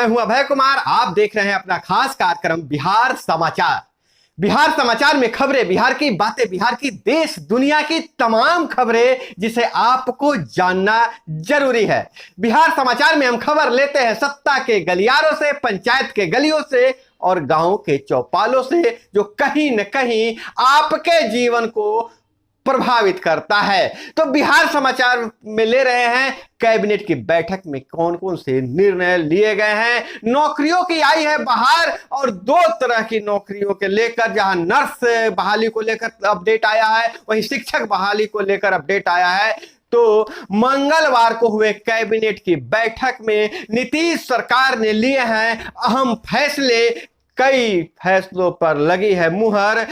मैं हूं अभय कुमार। आप देख रहे हैं अपना खास कार्यक्रम बिहार समाचार। बिहार समाचार में खबरें, बिहार की बातें, बिहार की देश दुनिया की तमाम खबरें जिसे आपको जानना जरूरी है। बिहार समाचार में हम खबर लेते हैं सत्ता के गलियारों से, पंचायत के गलियों से और गांव के चौपालों से, जो कहीं न कहीं आपके जीवन को प्रभावित करता है। तो बिहार समाचार में ले रहे हैं कैबिनेट की बैठक में कौन कौन से निर्णय लिए गए हैं। नौकरियों की आई है बहार और दो तरह की नौकरियों के लेकर, जहां नर्स बहाली को लेकर अपडेट आया है, वहीं शिक्षक बहाली को लेकर अपडेट आया है। तो मंगलवार को हुए कैबिनेट की बैठक में नीतीश सरकार ने लिए हैं अहम फैसले। कई फैसलों पर लगी है मुहर।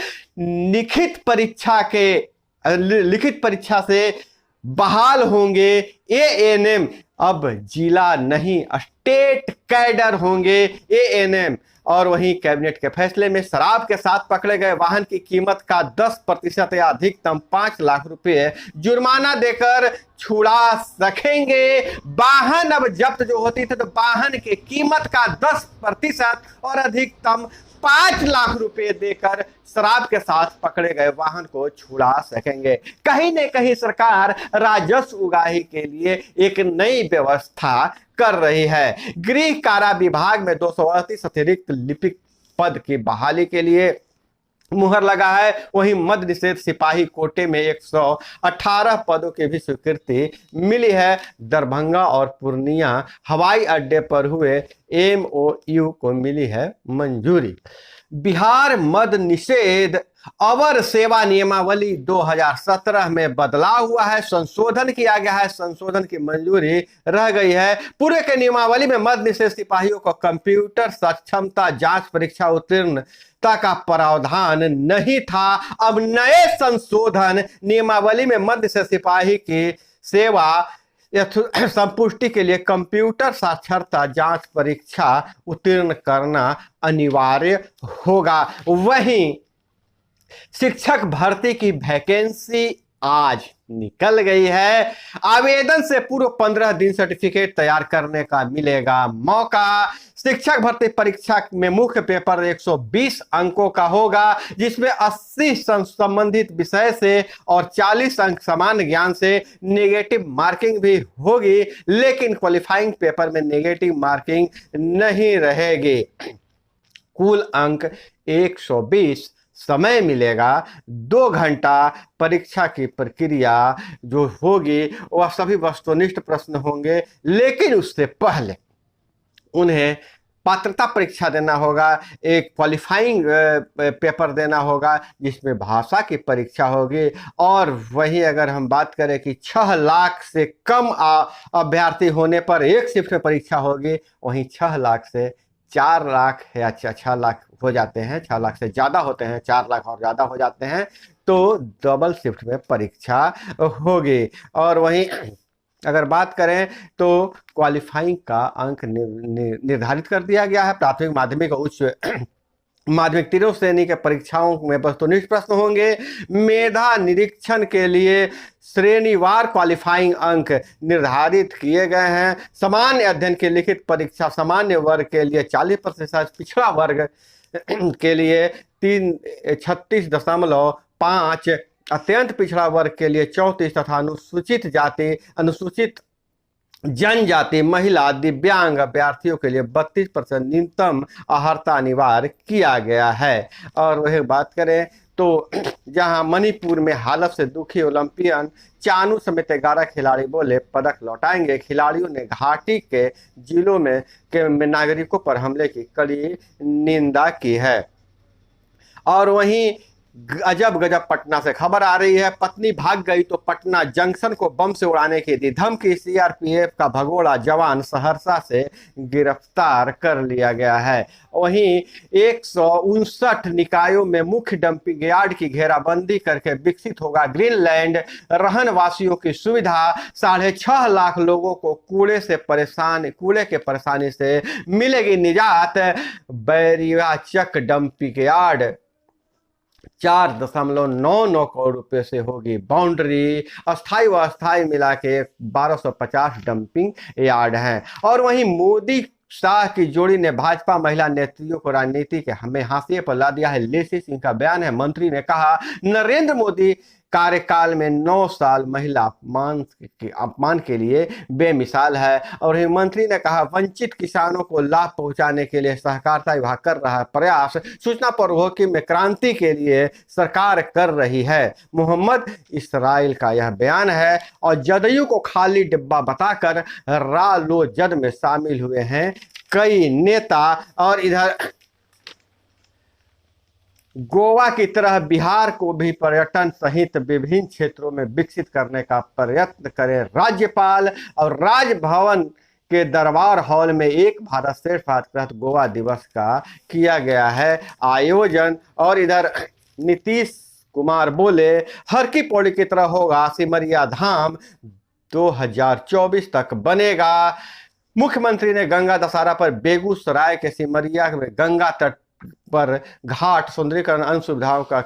लिखित परीक्षा से बहाल होंगे एएनएम, अब जिला नहीं स्टेट कैडर होंगे एएनएम। और वहीं कैबिनेट के फैसले में शराब के साथ पकड़े गए वाहन की कीमत का 10% या अधिकतम 5 लाख रुपए जुर्माना देकर छुड़ा सकेंगे। वाहन अब जब्त जो होती थी तो वाहन की कीमत का 10% और अधिकतम 5 लाख रुपए देकर शराब के साथ पकड़े गए वाहन को छुड़ा सकेंगे। कहीं न कहीं सरकार राजस्व उगाही के लिए एक नई व्यवस्था कर रही है। गृह कारा विभाग में 238 अतिरिक्त लिपिक पद की बहाली के लिए मुहर लगा है। वहीं मद्य निषेध सिपाही कोटे में 118 पदों की भी स्वीकृति मिली है। दरभंगा और पूर्णिया हवाई अड्डे पर हुए एमओयू को मिली है मंजूरी। बिहार मद्य निषेध अवर सेवा नियमावली 2017 में बदलाव हुआ है, संशोधन किया गया है। संशोधन की मंजूरी रह गई है। पूर्व के नियमावली में मद्य निषेध सिपाहियों को कंप्यूटर सक्षमता जांच परीक्षा उत्तीर्णता का प्रावधान नहीं था। अब नए संशोधन नियमावली में मद्य निषेध सिपाही की सेवा संपुष्टि के लिए कंप्यूटर साक्षरता जांच परीक्षा उत्तीर्ण करना अनिवार्य होगा। वहीं शिक्षक भर्ती की वैकेंसी आज निकल गई है। आवेदन से पूर्व 15 दिन सर्टिफिकेट तैयार करने का मिलेगा मौका। शिक्षक भर्ती परीक्षा में मुख्य पेपर 120 अंकों का होगा, जिसमें 80 संबंधित विषय से और 40 अंक सामान्य ज्ञान से। नेगेटिव मार्किंग भी होगी, लेकिन क्वालिफाइंग पेपर में नेगेटिव मार्किंग नहीं रहेगी। कुल अंक 120। समय मिलेगा 2 घंटा। परीक्षा की प्रक्रिया जो होगी वह सभी वस्तुनिष्ठ प्रश्न होंगे, लेकिन उससे पहले उन्हें पात्रता परीक्षा देना होगा, एक क्वालिफाइंग पेपर देना होगा जिसमें भाषा की परीक्षा होगी। और वहीं अगर हम बात करें कि 6 लाख से कम अभ्यर्थी होने पर एक शिफ्ट में परीक्षा होगी, वहीं 6 लाख से 4 लाख या 6 लाख हो जाते हैं, 6 लाख से ज़्यादा होते हैं, 4 लाख और ज़्यादा हो जाते हैं, तो डबल शिफ्ट में परीक्षा होगी। और वहीं अगर बात करें तो क्वालिफाइंग का अंक निर्धारित कर दिया गया है। प्राथमिक, माध्यमिक और उच्च माध्यमिक तीनों श्रेणी के परीक्षाओं में वस्तुनिष्ठ प्रश्न होंगे। मेधा निरीक्षण के लिए श्रेणीवार क्वालिफाइंग अंक निर्धारित किए गए हैं। सामान्य अध्ययन की लिखित परीक्षा सामान्य वर्ग के लिए 40%, पिछड़ा वर्ग के लिए 36.5, अत्यंत पिछड़ा वर्ग के लिए 34 तथा अनुसूचित जाति, अनुसूचित जनजाति, महिला, दिव्यांग अभ्यर्थियों के लिए 32% न्यूनतम अर्हता अनिवार्य किया गया है। और वह बात करें तो जहां मणिपुर में हालत से दुखी ओलंपियन चानू समेत 11 खिलाड़ी बोले पदक लौटाएंगे। खिलाड़ियों ने घाटी के जिलों में नागरिकों पर हमले की कड़ी निंदा की है। और वहीं अजब गजब पटना से खबर आ रही है। पत्नी भाग गई तो पटना जंक्शन को बम से उड़ाने की दी धमकी। सीआरपीएफ का भगोड़ा जवान सहरसा से गिरफ्तार कर लिया गया है। वहीं 159 निकायों में मुख्य डंपिंग यार्ड की घेराबंदी करके विकसित होगा ग्रीनलैंड। रहन वासियों की सुविधा। 6.5 लाख लोगों को कूड़े के परेशानी से मिलेगी निजात। बैरियाचक डंपिंग यार्ड 4.99 करोड़ रुपए से होगी बाउंड्री। अस्थाई व अस्थाई मिला के 1250 डंपिंग यार्ड हैं। और वहीं मोदी शाह की जोड़ी ने भाजपा महिला नेत्रियों को राजनीति के हमें हाशिए पर ला दिया है। लेसी सिंह का बयान है। मंत्री ने कहा, नरेंद्र मोदी कार्यकाल में 9 साल महिला अपमान के लिए बेमिसाल है। और मंत्री ने कहा, वंचित किसानों को लाभ पहुंचाने के लिए सहकारिता विभाग कर रहा है प्रयास। सूचना प्रौद्योगिकी में क्रांति के लिए सरकार कर रही है। मोहम्मद इसराइल का यह बयान है। और जदयू को खाली डिब्बा बताकर रालोजद में शामिल हुए हैं कई नेता। और इधर गोवा की तरह बिहार को भी पर्यटन सहित विभिन्न क्षेत्रों में विकसित करने का प्रयत्न करे राज्यपाल। और राजभवन के दरबार हॉल में एक भारत श्रेष्ठ भारत के तहत गोवा दिवस का किया गया है आयोजन। और इधर नीतीश कुमार बोले, हर की पौड़ी की तरह होगा सिमरिया धाम, 2024 तक बनेगा। मुख्यमंत्री ने गंगा दशहरा पर बेगूसराय के सिमरिया में गंगा तट पर घाट सुंदरीकरण अन्य सुविधाओं का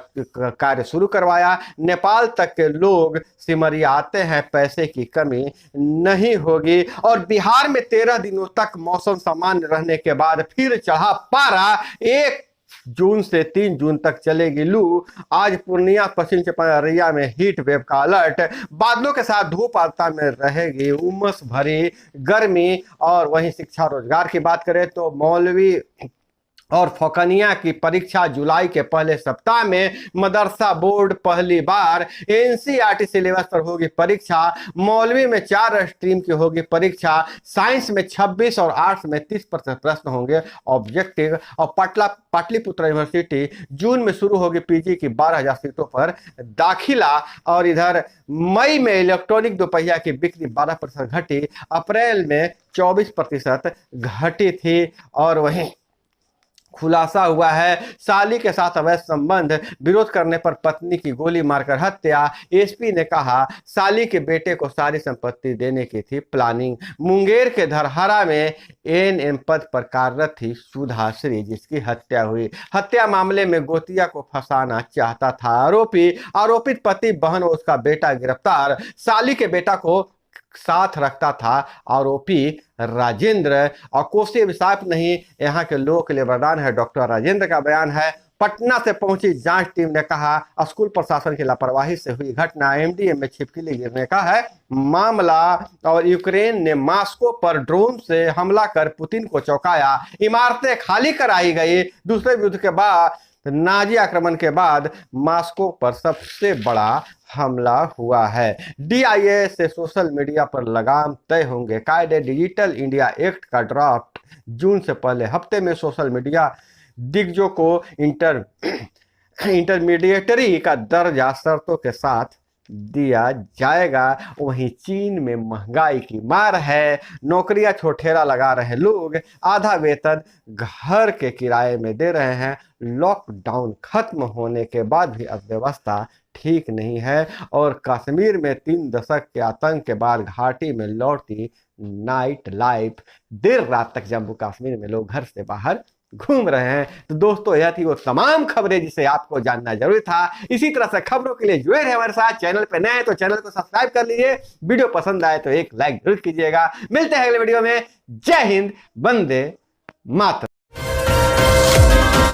कार्य शुरू करवाया। नेपाल तक के लोग सिमरिया आते हैं, पैसे की कमी नहीं होगी। और बिहार में 13 दिनों तक मौसम सामान्य रहने के बाद फिर चढ़ा पारा। 1 जून से 3 जून तक चलेगी लू। आज पूर्णिया, पश्चिम चंपारण, अररिया में हीट वेव का अलर्ट। बादलों के साथ धूप आता में रहेगी उमस भरी गर्मी। और वहीं शिक्षा रोजगार की बात करें तो मौलवी और फौकनिया की परीक्षा जुलाई के पहले सप्ताह में। मदरसा बोर्ड पहली बार एनसीईआरटी सिलेबस पर होगी परीक्षा। मौलवी में 4 स्ट्रीम की होगी परीक्षा। साइंस में 26 और आर्ट्स में 30% प्रश्न होंगे ऑब्जेक्टिव। और पाटलिपुत्र यूनिवर्सिटी जून में शुरू होगी पीजी की 12,000 सीटों पर दाखिला। और इधर मई में इलेक्ट्रॉनिक दोपहिया की बिक्री 12% घटी, अप्रैल में 24% घटी थी। और वहीं खुलासा हुआ है, साली के साथ अवैध संबंध, विरोध करने पर पत्नी की गोली मारकर हत्या। एसपी ने कहा, साली के बेटे को सारी संपत्ति देने की थी प्लानिंग। मुंगेर के धरहरा में एएनएम पद पर कार्यरत थी सुधा श्री, जिसकी हत्या हुई। हत्या मामले में गोतिया को फंसाना चाहता था आरोपित पति, बहन और उसका बेटा गिरफ्तार। साली के बेटा को साथ रखता था आरोपी राजेंद्र। और कोसी अभिशाप नहीं, यहाँ के लोगों के लिए वरदान है, डॉक्टर राजेंद्र का बयान है। पटना से पहुंची जांच टीम ने कहा, स्कूल प्रशासन की लापरवाही से हुई घटना। एमडीएम में छिपकली गिरने का है मामला। और यूक्रेन ने मॉस्को पर ड्रोन से हमला कर पुतिन को चौंकाया। इमारतें खाली कराई गई। दूसरे युद्ध के बाद, नाजी आक्रमण के बाद मॉस्को पर सबसे बड़ा हमला हुआ है। डीआईए से सोशल मीडिया पर लगाम तय होंगे कायदे। डिजिटल इंडिया एक्ट का ड्राफ्ट जून से पहले हफ्ते में सोशल मीडिया दिग्गजों को इंटरमीडिएटरी का दर्जा शर्तों के साथ दिया जाएगा। वहीं चीन में महंगाई की मार है, नौकरियां छोटेरा लगा रहे लोग, आधा वेतन घर के किराए में दे रहे हैं। लॉकडाउन खत्म होने के बाद भी अर्थव्यवस्था ठीक नहीं है। और कश्मीर में 3 दशक के आतंक के बाद घाटी में लौटी नाइट लाइफ। देर रात तक जम्मू कश्मीर में लोग घर से बाहर घूम रहे हैं। तो दोस्तों, यह थी वो तमाम खबरें जिसे आपको जानना जरूरी था। इसी तरह से खबरों के लिए जुड़े रहे हमारे साथ। चैनल पे नए हैं तो चैनल को सब्सक्राइब कर लीजिए। वीडियो पसंद आए तो एक लाइक जरूर कीजिएगा। मिलते हैं अगले वीडियो में। जय हिंद, वंदे मातरम।